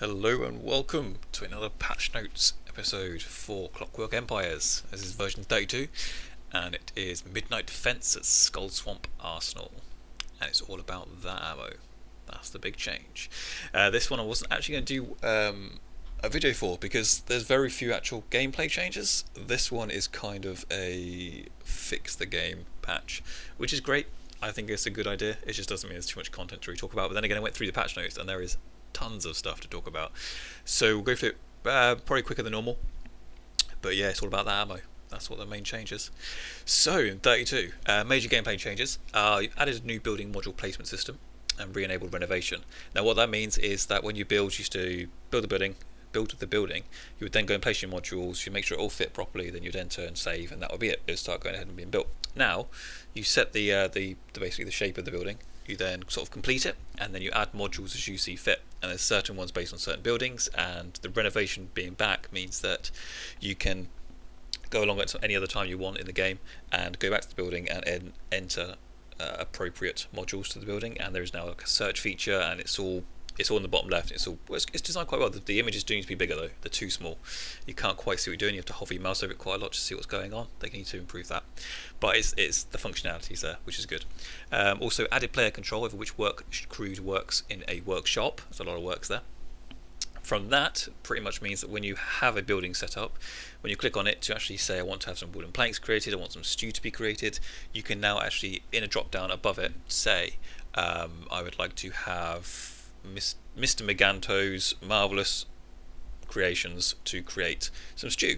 Hello and welcome to another patch notes episode for Clockwork Empires. This is version 32 and it is Midnight Defense at Skullswamp Arsenal, and it's all about that ammo. That's the big change. This one I wasn't actually going to do a video for because there's very few actual gameplay changes. This one is kind of a fix the game patch, which is great. I think it's a good idea. It just doesn't mean there's too much content to really talk about. But then again, I went through the patch notes and there is tons of stuff to talk about. So we'll go through it probably quicker than normal. But yeah, it's all about that ammo. That's what the main change is. So in 32, major gameplay changes. You've added a new building module placement system and re-enabled renovation. Now what that means is that when you used to build the building, you would then go and place your modules, you make sure it all fit properly, then you'd enter and save, and that would be it. It would start going ahead and being built. Now you set the basically the shape of the building. You then sort of complete it, and then you add modules as you see fit. And there's certain ones based on certain buildings, and the renovation being back means that you can go along at any other time you want in the game and go back to the building and enter appropriate modules to the building. And there is now like a search feature, and it's all in the bottom left. It's designed quite well. The images do need to be bigger though. They're too small. You can't quite see what you're doing. You have to hover your mouse over it quite a lot to see what's going on. They need to improve that, but it's the functionality's there, which is good. Also added player control over which work crew works in a workshop. There's a lot of works there. From that, pretty much means that when you have a building set up, when you click on it to actually say I want to have some wooden planks created, I want some stew to be created, you can now actually in a drop down above it say I would like to have Mr. Meganto's marvellous creations to create some stew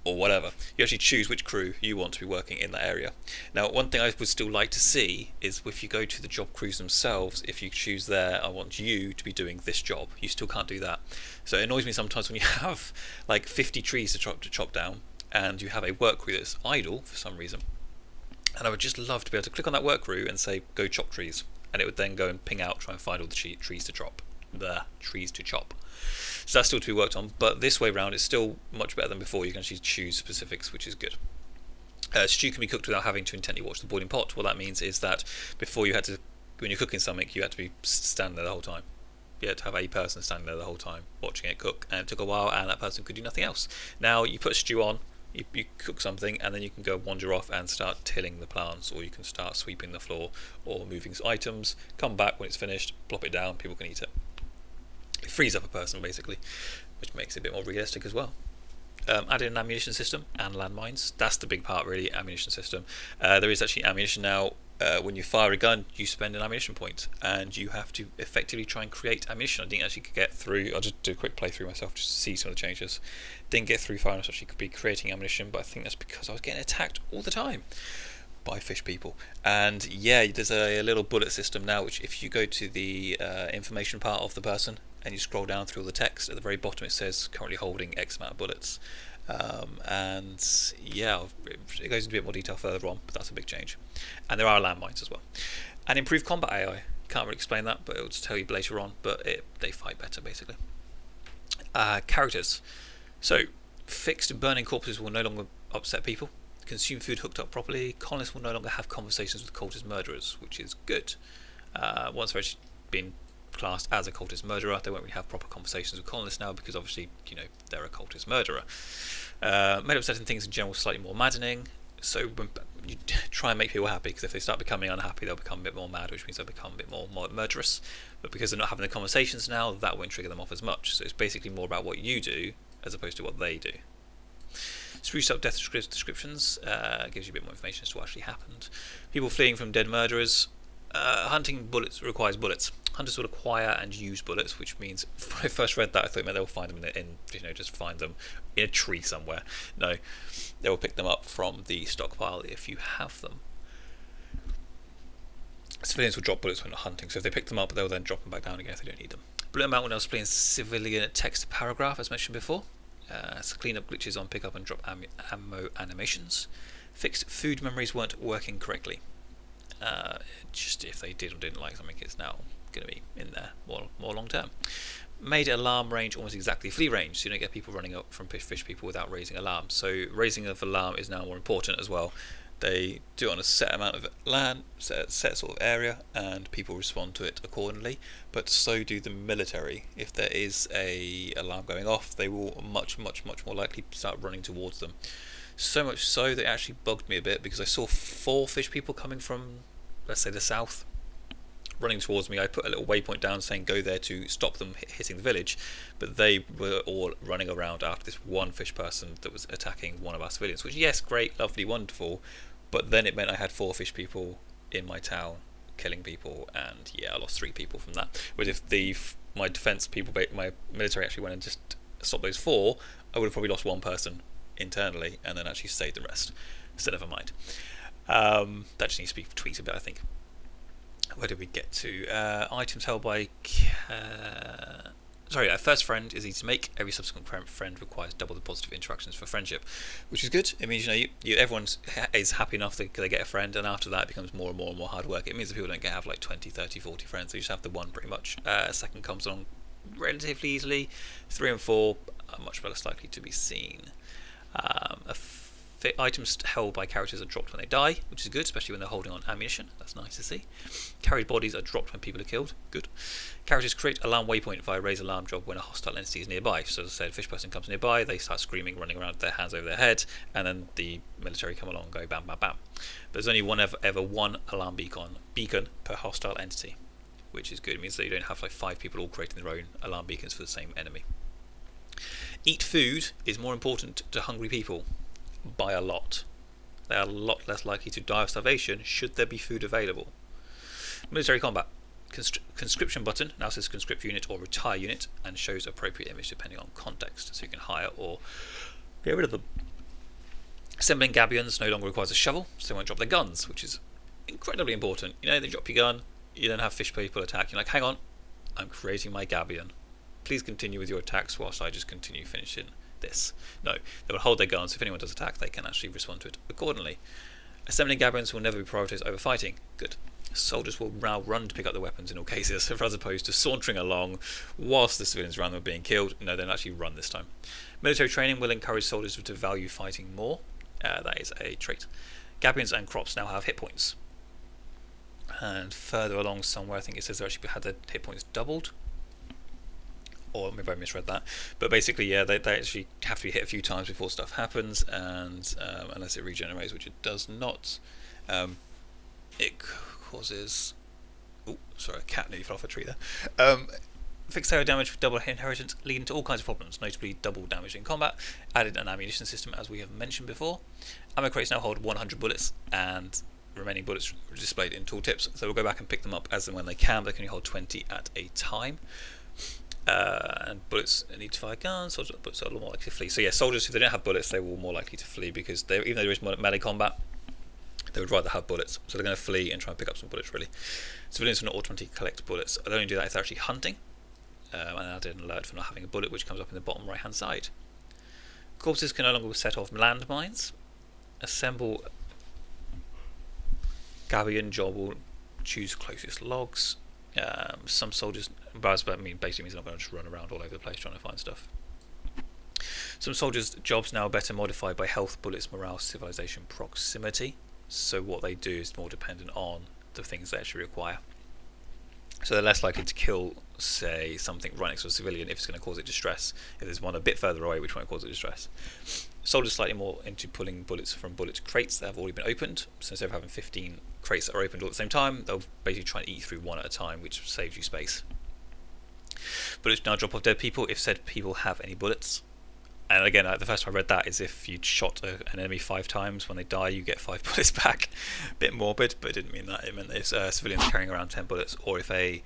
or whatever. You actually choose which crew you want to be working in that area. Now one thing I would still like to see is if you go to the job crews themselves, if you choose there I want you to be doing this job, you still can't do that. So it annoys me sometimes when you have like 50 trees to chop down and you have a work crew that's idle for some reason, and I would just love to be able to click on that work crew and say go chop trees, and it would then go and ping out, try and find all the trees to chop. So that's still to be worked on, but this way round it's still much better than before. You can actually choose specifics, which is good. Stew can be cooked without having to intently watch the boiling pot. What that means is that before when you're cooking something, you had to be standing there the whole time. You had to have a person standing there the whole time watching it cook, and it took a while, and that person could do nothing else. Now you put stew on, you cook something, and then you can go wander off and start tilling the plants, or you can start sweeping the floor or moving items, come back when it's finished, plop it down, people can eat it. It frees up a person basically, which makes it a bit more realistic as well. Added an ammunition system and landmines. That's the big part really, ammunition system. There is actually ammunition now. When you fire a gun, you spend an ammunition point, and you have to effectively try and create ammunition. I didn't actually get through. I'll just do a quick playthrough myself just to see some of the changes. Didn't get through far enough to actually be creating ammunition, but I think that's because I was getting attacked all the time by fish people. And yeah, there's a little bullet system now, which if you go to the information part of the person and you scroll down through all the text, at the very bottom it says currently holding X amount of bullets. And yeah, it goes into a bit more detail further on, but that's a big change. And there are landmines as well. And improved combat AI. Can't really explain that, but it'll tell you later on. But they fight better basically. Characters. So fixed burning corpses will no longer upset people. Consume food hooked up properly. Colonists will no longer have conversations with cultist murderers, which is good. Once they've actually been classed as a cultist murderer, they won't really have proper conversations with colonists now, because obviously, they're a cultist murderer. Made up certain things in general slightly more maddening. So when you try and make people happy, because if they start becoming unhappy, they'll become a bit more mad, which means they'll become a bit more murderous. But because they're not having the conversations now, that won't trigger them off as much. So it's basically more about what you do as opposed to what they do. Spruced up death descriptions, gives you a bit more information as to what actually happened. People fleeing from dead murderers. Hunting bullets requires bullets. Hunters will acquire and use bullets, which means when I first read that, I thought they'll find them just find them in a tree somewhere. No, they will pick them up from the stockpile if you have them. Civilians will drop bullets when not hunting, so if they pick them up, they'll then drop them back down again if they don't need them. Bullet amount will now display in civilian text paragraph, as mentioned before. So clean up glitches on pick up and drop ammo animations. Fixed food memories weren't working correctly. Just if they did or didn't like something, it's now going to be in there more long term. Made alarm range almost exactly flea range, so you don't get people running up from fish people without raising alarm. So raising of alarm is now more important as well. They do it on a set amount of land, set sort of area, and people respond to it accordingly. But so do the military. If there is a alarm going off, they will much more likely start running towards them. So much so that it actually bugged me a bit, because I saw 4 fish people coming from, let's say, the south, running towards me. I put a little waypoint down saying go there to stop them hitting the village, but they were all running around after this one fish person that was attacking one of our civilians, which, yes, great, lovely, wonderful, but then it meant I had 4 fish people in my town killing people, and yeah, I lost 3 people from that. Whereas if my defense people, my military actually went and just stopped those 4, I would have probably lost 1 person internally and then actually saved the rest. So never mind. That just needs to be tweaked a bit, I think. Where did we get to? Items held by... a first friend is easy to make. Every subsequent friend requires double the positive interactions for friendship, which is good. It means everyone is happy enough that they get a friend, and after that it becomes more and more hard work. It means that people don't have like 20, 30, 40 friends. They just have the one pretty much. Second comes along relatively easily. 3 and 4 are much less likely to be seen. Items held by characters are dropped when they die, which is good, especially when they're holding on ammunition. That's nice to see. Carried bodies are dropped when people are killed. Good. Characters create alarm waypoint via raise alarm job when a hostile entity is nearby. So as I said, a fish person comes nearby, they start screaming, running around with their hands over their head, and then the military come along and go bam, bam, bam. But there's only ever one alarm beacon per hostile entity, which is good. It means that you don't have like 5 people all creating their own alarm beacons for the same enemy. Eat food is more important to hungry people by a lot. They are a lot less likely to die of starvation should there be food available. Military combat. Conscription button now says conscript unit or retire unit and shows appropriate image depending on context, so you can hire or get rid of them. Assembling gabions no longer requires a shovel, so they won't drop their guns, which is incredibly important. They drop your gun, you then have fish people attack. You're like, hang on, I'm creating my gabion. Please continue with your attacks whilst I just continue finishing this. No, they will hold their guns. If anyone does attack, they can actually respond to it accordingly. Assembling gabions will never be prioritised over fighting. Good. Soldiers will now run to pick up the weapons in all cases, as opposed to sauntering along whilst the civilians around them are being killed. No, they'll actually run this time. Military training will encourage soldiers to value fighting more. That is a trait. Gabions and crops now have hit points. And further along somewhere, I think it says they actually had their hit points doubled. Or maybe I misread that, but basically, yeah, they actually have to be hit a few times before stuff happens, and unless it regenerates, which it does not, it causes. Oh, sorry, a cat nearly fell off a tree there. Fixed area damage for double inheritance, leading to all kinds of problems, notably double damage in combat. Added an ammunition system, as we have mentioned before. Ammo crates now hold 100 bullets, and remaining bullets are displayed in tooltips. So we'll go back and pick them up as and when they can. But they can only hold 20 at a time. And bullets need to fire guns, soldiers bullets are more likely to flee. So yeah, soldiers, if they don't have bullets, they will more likely to flee, because even though there is melee combat, they would rather have bullets. So they're going to flee and try and pick up some bullets, really. Civilians will not automatically collect bullets. They only do that if they're actually hunting. And I did an alert for not having a bullet, which comes up in the bottom right hand side. Corpses can no longer set off landmines. Assemble gabion job will choose closest logs. Some soldiers, basically means they're not going to just run around all over the place trying to find stuff. Some soldiers' jobs now are better modified by health, bullets, morale, civilization, proximity. So what they do is more dependent on the things they actually require. So they're less likely to kill, say, something right next to a civilian if it's going to cause it distress. If there's one a bit further away, which won't cause it distress. Soldiers slightly more into pulling bullets from bullet crates that have already been opened. So instead of having 15 crates that are opened all at the same time, they'll basically try and eat through one at a time, which saves you space. Bullets now drop off dead people if said people have any bullets. And again, the first time I read that is if you'd shot an enemy 5 times, when they die you get 5 bullets back. Bit morbid, but it didn't mean that. It meant that if civilians carrying around 10 bullets, or if a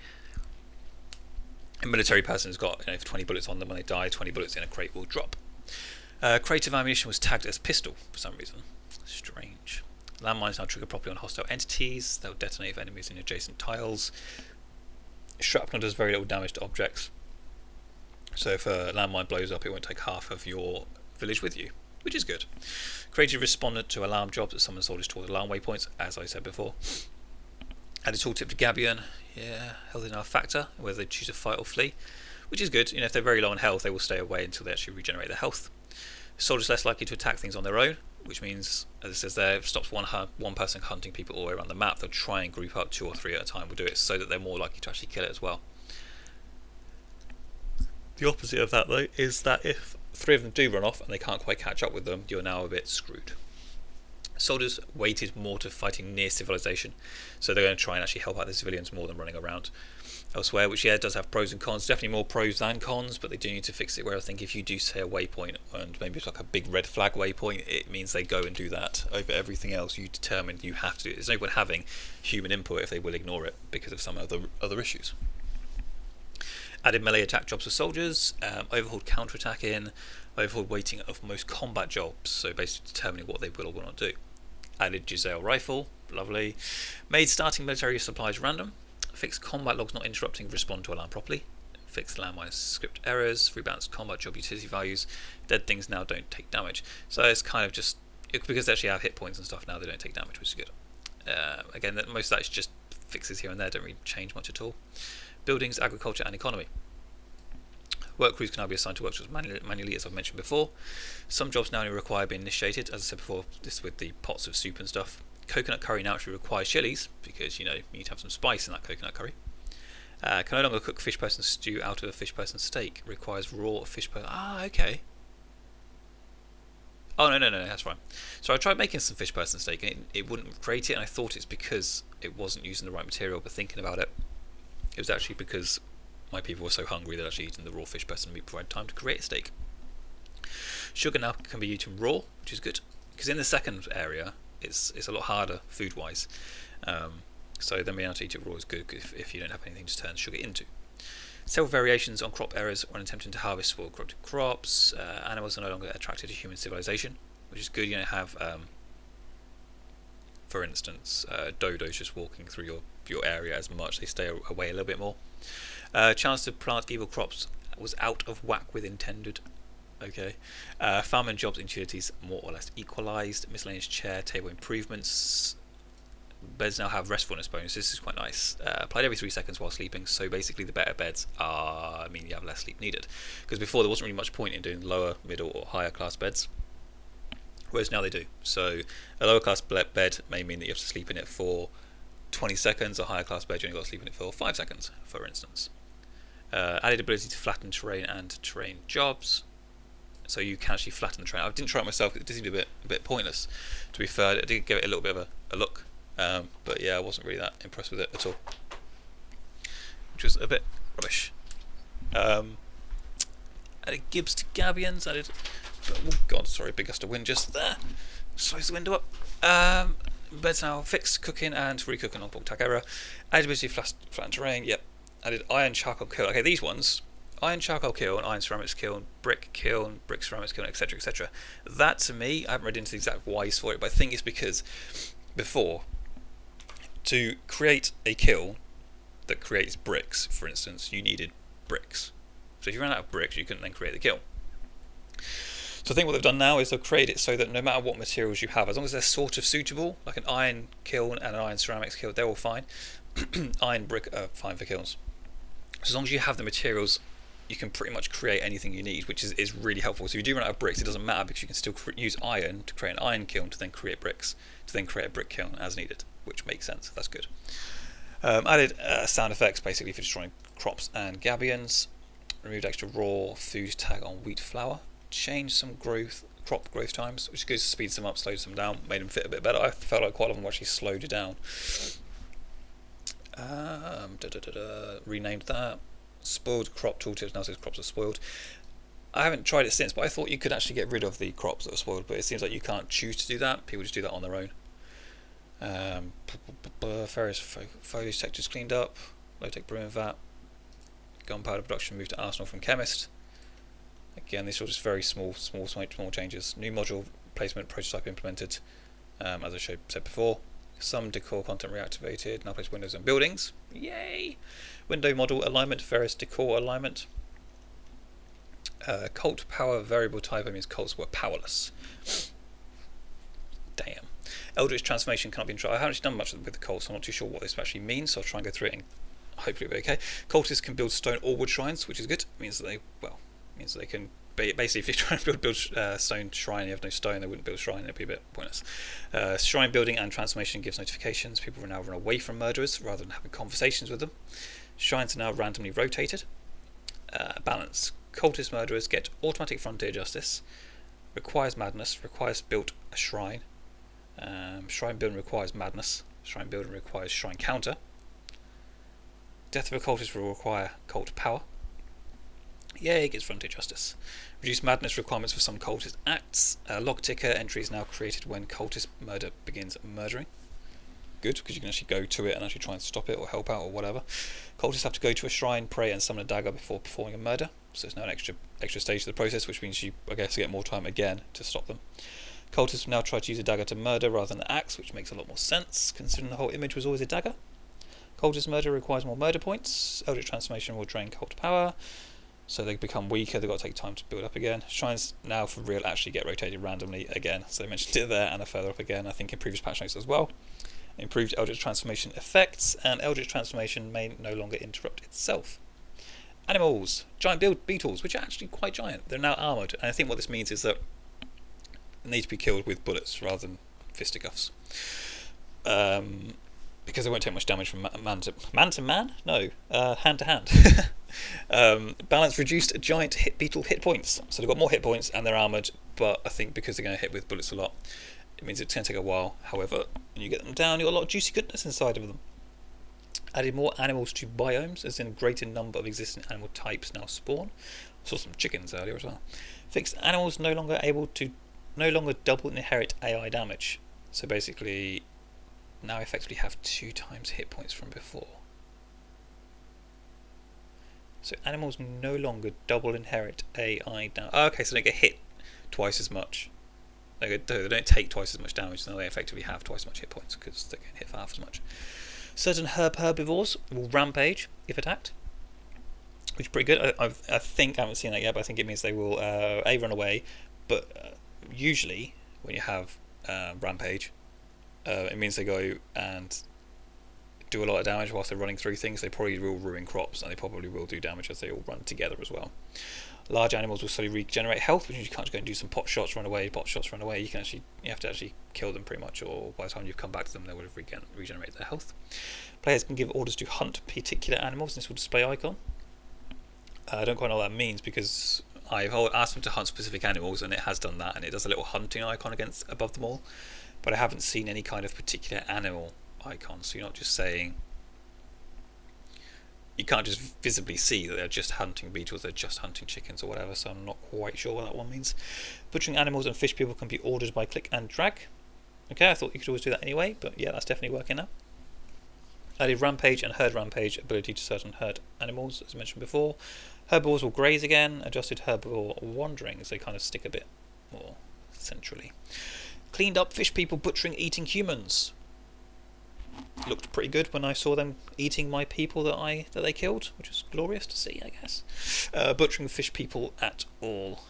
military person's got 20 bullets on them when they die, 20 bullets in a crate will drop. Crate of ammunition was tagged as pistol for some reason. Strange. Landmines now trigger properly on hostile entities. They'll detonate if enemies in adjacent tiles. Shrapnel does very little damage to objects. So if a landmine blows up, it won't take half of your village with you, which is good. Created respondent to alarm jobs that summon soldiers towards alarm waypoints, as I said before. Added tooltip to Gabion. Yeah, health is now a factor, whether they choose to fight or flee, which is good. If they're very low on health, they will stay away until they actually regenerate their health. Soldiers less likely to attack things on their own, which means, as it says there, it stops one person hunting people all the way around the map. They'll try and group up 2 or 3 at a time. We'll do it so that they're more likely to actually kill it as well. The opposite of that, though, is that if 3 of them do run off and they can't quite catch up with them, you're now a bit screwed. Soldiers weighted more to fighting near civilization, so they're going to try and actually help out the civilians more than running around elsewhere, which does have pros and cons. Definitely more pros than cons, but they do need to fix it where I think if you do say a waypoint, and maybe it's like a big red flag waypoint, it means they go and do that over everything else you determine you have to do it. There's no point having human input if they will ignore it because of some other issues. Added melee attack jobs for soldiers, overhauled counter-attacking, overhauled weighting of most combat jobs, so basically determining what they will or will not do. Added Giselle rifle, lovely. Made starting military supplies random. Fixed combat logs not interrupting respond to alarm properly. Fixed landmine script errors. Rebalanced combat job utility values. Dead things now don't take damage. So it's kind of just, because they actually have hit points and stuff now, they don't take damage, which is good. Again, most of that is just fixes here and there, don't really change much at all. Buildings, agriculture and economy. Work crews can now be assigned to work jobs manually, as I've mentioned before. Some jobs now only require being initiated, as I said before, this with the pots of soup and stuff. Coconut curry now actually requires chilies, because you need to have some spice in that coconut curry. Can no longer cook fish person stew out of a fish person steak. Requires raw fish person. Ah, okay. Oh, no, that's fine. So I tried making some fish person steak, and it wouldn't create it, and I thought it's because it wasn't using the right material, but thinking about it, it was actually because my people were so hungry that actually eating the raw fish person meat provided time to create a steak. Sugar now can be eaten raw, which is good, because in the second area it's a lot harder food-wise. So then being able to eat it raw is good if you don't have anything to turn sugar into. Several variations on crop errors when attempting to harvest spoiled corrupted crops. Animals are no longer attracted to human civilization, which is good. You don't have, for instance, dodos just walking through your area as much. They stay away a little bit more. Chance to plant evil crops was out of whack with intended. Okay. Farming jobs and utilities more or less equalised. Miscellaneous chair table improvements. Beds now have restfulness bonus. This is quite nice. Applied every 3 seconds while sleeping. So basically, the better beds mean you have less sleep needed. Because before there wasn't really much point in doing lower, middle, or higher class beds. Whereas now they do. So a lower class bed may mean that you have to sleep in it for 20 seconds. A higher class bed you only got to sleep in it for 5 seconds, for instance. Added ability to flatten terrain and terrain jobs. So you can actually flatten the terrain. I didn't try it myself. It did seem a bit pointless. To be fair, I did give it a little bit of a look. But yeah, I wasn't really that impressed with it at all, which was a bit rubbish. Added Gibbs to Gabions. Oh god, sorry, big gust of wind just there. Slows the window up. Beds now fixed, cooking and re-cooking on Pork error. Added ability to flatten terrain. Yep. Added iron charcoal kiln. Okay, these ones. Iron charcoal kiln, iron ceramics kiln, brick ceramics kiln, etc, etc. That to me, I haven't read into the exact whys for it, but I think it's because before, to create a kiln that creates bricks, for instance, you needed bricks. So if you ran out of bricks, you couldn't then create the kiln. So I think what they've done now is they'll create it so that no matter what materials you have, as long as they're sort of suitable, like an iron kiln and an iron ceramics kiln, they're all fine. Iron brick are fine for kilns. So as long as you have the materials, you can pretty much create anything you need, which is really helpful. So if you do run out of bricks, it doesn't matter because you can still use iron to create an iron kiln to then create bricks, to then create a brick kiln as needed, which makes sense. That's good. Added sound effects basically for destroying crops and gabions. Removed extra raw food tag on wheat flour. Changed some crop growth times, which is good. Speeds them up, slows them down, made them fit a bit better. I felt like quite a lot of them actually slowed it down. Renamed that. Spoiled crop tooltips now says crops are spoiled. I haven't tried it since, but I thought you could actually get rid of the crops that are spoiled, but it seems like you can't choose to do that. People just do that on their own. Ferrous foliage textures cleaned up. Low-tech brewing vat. Gunpowder production moved to Arsenal from chemist. Again, these are just very small changes. New module placement prototype implemented, as I said before. Some decor content reactivated. Now place windows and buildings. Yay! Window model alignment, Ferris decor alignment. Cult power variable type means cults were powerless. Damn. Eldritch transformation cannot be tried. I haven't actually done much with the cults, so I'm not too sure what this actually means, so I'll try and go through it and hopefully it'll be okay. Cultists can build stone or wood shrines, which is good. It means that they can basically, if you're trying to build stone shrine, you have no stone, they wouldn't build shrine, it'd be a bit pointless. Shrine building and transformation gives notifications. People will now run away from murderers rather than having conversations with them. Shrines are now randomly rotated. Balance. Cultist murderers get automatic frontier justice. Requires madness. Requires built a shrine. Shrine building requires madness. Shrine building requires shrine counter. Death of a cultist will require cult power. Yay, it gets frontier justice. Reduce madness requirements for some cultist acts. Log ticker entry is now created when cultist murder begins murdering. Good, because you can actually go to it and actually try and stop it or help out or whatever. Cultists have to go to a shrine, pray and summon a dagger before performing a murder. So it's now an extra stage of the process, which means you, I guess, get more time again to stop them. Cultists will now try to use a dagger to murder rather than an axe, which makes a lot more sense, considering the whole image was always a dagger. Cultist murder requires more murder points. Eldritch transformation will drain cult power, so they become weaker. They've got to take time to build up again. Shrines now for real actually get rotated randomly again, so they mentioned it there and are further up again, I think in previous patch notes as well. Improved Eldritch transformation effects, and Eldritch transformation may no longer interrupt itself. Animals, giant beetles, which are actually quite giant. They're now armoured, and I think what this means is that they need to be killed with bullets rather than fisticuffs. Because they won't take much damage from hand to hand. Balance reduced giant beetle hit points, so they've got more hit points and they're armoured, but I think because they're going to hit with bullets a lot, it means it's going to take a while. However, when you get them down, you've got a lot of juicy goodness inside of them. Added more animals to biomes, as in a greater number of existing animal types now spawn. I saw some chickens earlier as well. Fixed animals no longer double inherit AI damage. So basically, now effectively have 2 times hit points from before. So animals no longer double inherit AI damage. Oh, okay, so they get hit twice as much. They don't take twice as much damage, so they effectively have twice as much hit points because they get hit for half as much. Certain herbivores will rampage if attacked, which is pretty good. I think I haven't seen that yet, but I think it means they will A, run away, but usually when you have rampage, it means they go and do a lot of damage whilst they're running through things. They probably will ruin crops, and they probably will do damage as they all run together as well. Large animals will slowly regenerate health, which means you can't just go and do some pot shots, run away. You have to actually kill them pretty much, or by the time you've come back to them, they would have regenerated their health. Players can give orders to hunt particular animals, and this will display icon. I don't quite know what that means, because I've asked them to hunt specific animals, and it has done that, and it does a little hunting icon above them all, but I haven't seen any kind of particular animal icon, so you're not just saying, you can't just visibly see that they're just hunting beetles, they're just hunting chickens or whatever, so I'm not quite sure what that one means. Butchering animals and fish people can be ordered by click and drag. Okay, I thought you could always do that anyway, but yeah, that's definitely working now. Added rampage and herd rampage ability to certain herd animals, as mentioned before. Herbivores will graze again. Adjusted herbivore wandering, as they kind of stick a bit more centrally. Cleaned up fish people butchering eating humans. Looked pretty good when I saw them eating my people that they killed, which was glorious to see, I guess. Butchering fish people at all.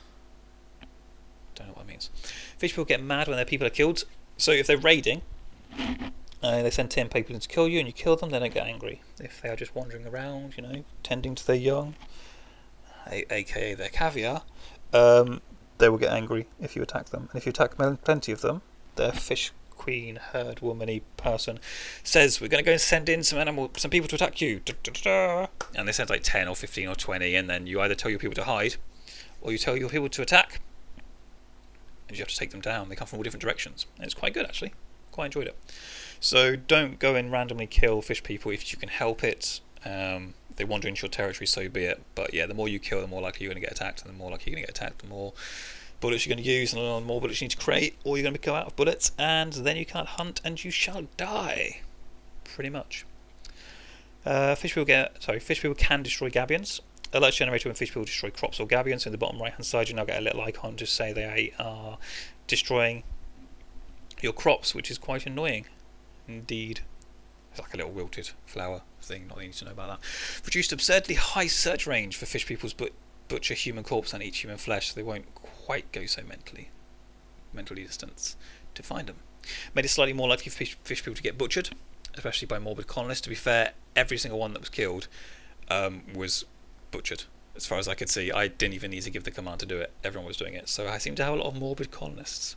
Don't know what that means. Fish people get mad when their people are killed. So if they're raiding, they send 10 people in to kill you, and you kill them, they don't get angry. If they are just wandering around, tending to their young, aka their caviar, they will get angry if you attack them. And if you attack plenty of them, their fish queen, herd, womany person says, we're going to go and send in some people to attack you. Da, da, da, da. And they send like 10 or 15 or 20, and then you either tell your people to hide, or you tell your people to attack. And you have to take them down. They come from all different directions. And it's quite good, actually. Quite enjoyed it. So don't go and randomly kill fish people if you can help it. They wander into your territory, so be it. But yeah, the more you kill, the more likely you're going to get attacked, and the more likely you're going to get attacked, the more bullets you're going to use, and the more bullets you need to create, or you're going to go out of bullets, and then you can't hunt, and you shall die. Pretty much. Fish people can destroy gabions. Alerts generated when fish people destroy crops or gabions. So in the bottom right hand side, you now get a little icon to say they are destroying your crops, which is quite annoying indeed. It's like a little wilted flower thing, not that you need to know about that. Reduced absurdly high search range for fish people's butcher human corpse and eat human flesh, so they won't quite go so mentally distance to find them. Made it slightly more likely for fish people to get butchered, especially by morbid colonists. To be fair, every single one that was killed was butchered. as far as I could see. I didn't even need to give the command to do it. Everyone was doing it. So I seem to have a lot of morbid colonists.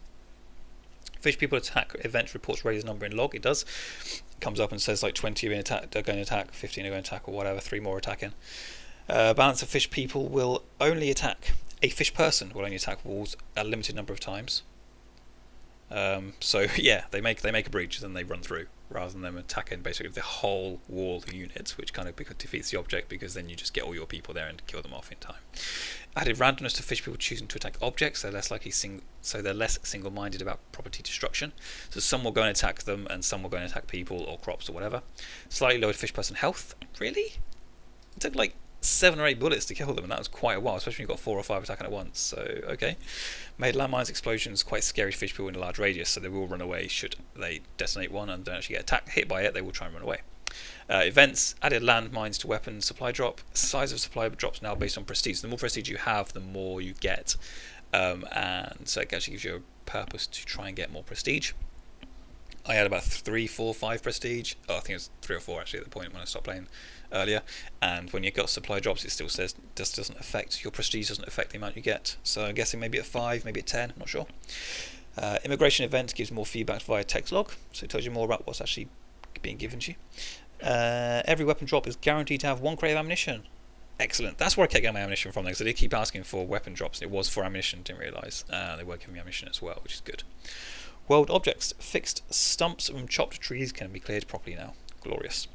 Fish people attack event reports Raider's number in log. It does. It comes up and says like 20 are going to attack, 15 are going to attack, or whatever. 3 more attacking. Balance of fish people will only attack. A fish person will only attack walls a limited number of times. So yeah, they make a breach and then they run through, rather than them attacking basically the whole wall of units, which kind of defeats the object, because then you just get all your people there and kill them off in time. Added randomness to fish people choosing to attack objects. They're less likely they're less single-minded about property destruction. So some will go and attack them, and some will go and attack people or crops or whatever. Slightly lowered fish person health. Really? It took like 7 or 8 bullets to kill them, and that was quite a while, especially when you've got 4 or 5 attacking at once. So okay. Made landmines explosions quite scary to fish people in a large radius, so they will run away should they detonate one and don't actually get hit by it. They will try and run away. Events added landmines to weapon supply drop. Size of supply drops now based on prestige. The more prestige you have, the more you get, and so it actually gives you a purpose to try and get more prestige. I had about 3, 4, 5 prestige. Oh, I think it was 3 or 4 actually at the point when I stopped playing earlier. And when you got supply drops, it still says this doesn't affect your prestige, doesn't affect the amount you get. So I'm guessing maybe at 5, maybe at 10, I'm not sure. Immigration event gives more feedback via text log, so it tells you more about what's actually being given to you. Every weapon drop is guaranteed to have 1 crate of ammunition. Excellent. That's where I kept getting my ammunition from, because I did keep asking for weapon drops. It was for ammunition, didn't realise. They were giving me ammunition as well, which is good. World objects. Fixed stumps from chopped trees can be cleared properly now. Glorious.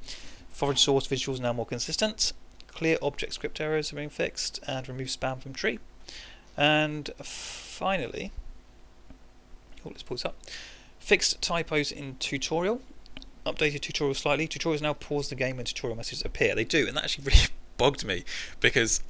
Forage source visuals now more consistent. Clear object script errors are being fixed, and remove spam from tree. And finally, let's pull this up. Fixed typos in tutorial. Updated tutorial slightly. Tutorials now pause the game when tutorial messages appear. They do, and that actually really bugged me, because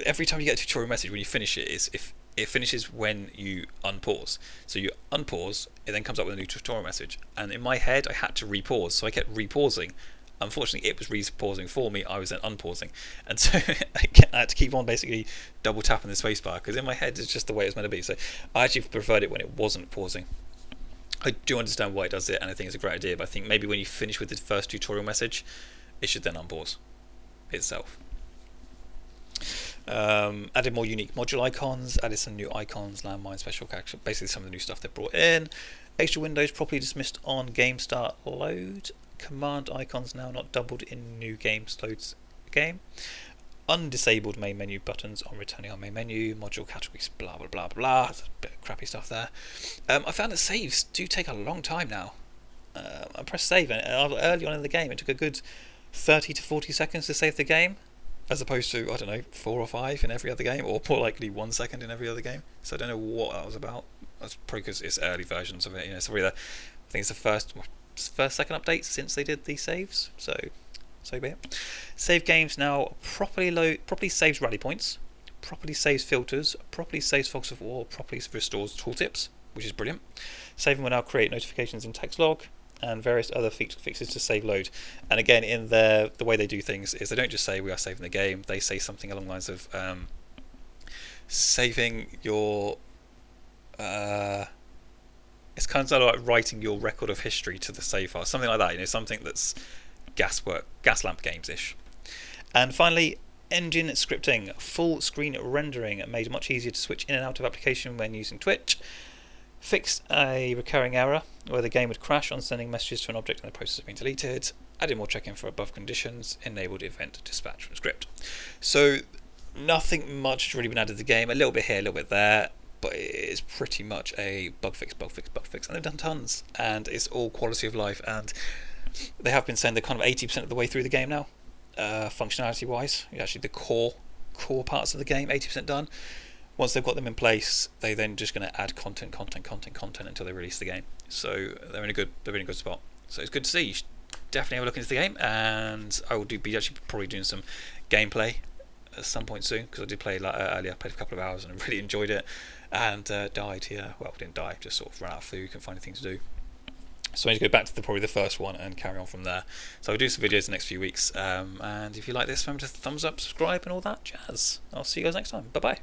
every time you get a tutorial message, when you finish it, it finishes when you unpause. So you unpause, it then comes up with a new tutorial message. And in my head, I had to repause, so I kept repausing. Unfortunately, it was repausing for me. I was then unpausing, and so I had to keep on basically double tapping the spacebar, because in my head it's just the way it's meant to be. So I actually preferred it when it wasn't pausing. I do understand why it does it, and I think it's a great idea. But I think maybe when you finish with the first tutorial message, it should then unpause itself. Added more unique module icons, added some new icons, landmine, special character, basically some of the new stuff they brought in. Extra windows properly dismissed on game start load. Command icons now not doubled in new game loads game. Undisabled main menu buttons on returning on main menu. Module categories, blah blah blah blah. There's a bit of crappy stuff there. I found that saves do take a long time now. I pressed save, and early on in the game it took a good 30 to 40 seconds to save the game, as opposed to, I don't know, 4 or 5 in every other game, or more likely 1 second in every other game. So I don't know what that was about. That's probably because it's early versions of it. It's probably I think it's the first second update since they did these saves. So be it. Save games now properly saves rally points, properly saves filters, properly saves fogs of war, properly restores tooltips, which is brilliant. Saving will now create notifications in text log, and various other fixes to save load. And again, in the way they do things is they don't just say we are saving the game, they say something along the lines of saving your it's kind of like writing your record of history to the save file, something like that, something that's Gaslamp games-ish. And finally, engine scripting, full screen rendering made much easier to switch in and out of application when using Twitch. Fixed a recurring error where the game would crash on sending messages to an object and the process has been deleted. Added more check-in for above conditions. Enabled event dispatch from script. So nothing much has really been added to the game. A little bit here, a little bit there, but it is pretty much a bug fix, and they've done tons. And it's all quality of life, and they have been saying they're kind of 80% of the way through the game now, functionality-wise. Actually, the core parts of the game, 80% done. Once they've got them in place, they're then just going to add content until they release the game. So they're in a good spot. So it's good to see. You should definitely have a look into the game, and I will be actually probably doing some gameplay at some point soon, because I did play earlier. I played a couple of hours and I really enjoyed it, and died here. Well, didn't die, just sort of ran out of food, couldn't find anything to do. So I need to go back to probably the first one and carry on from there. So I'll do some videos the next few weeks. And if you like this, remember to thumbs up, subscribe, and all that jazz. I'll see you guys next time. Bye bye.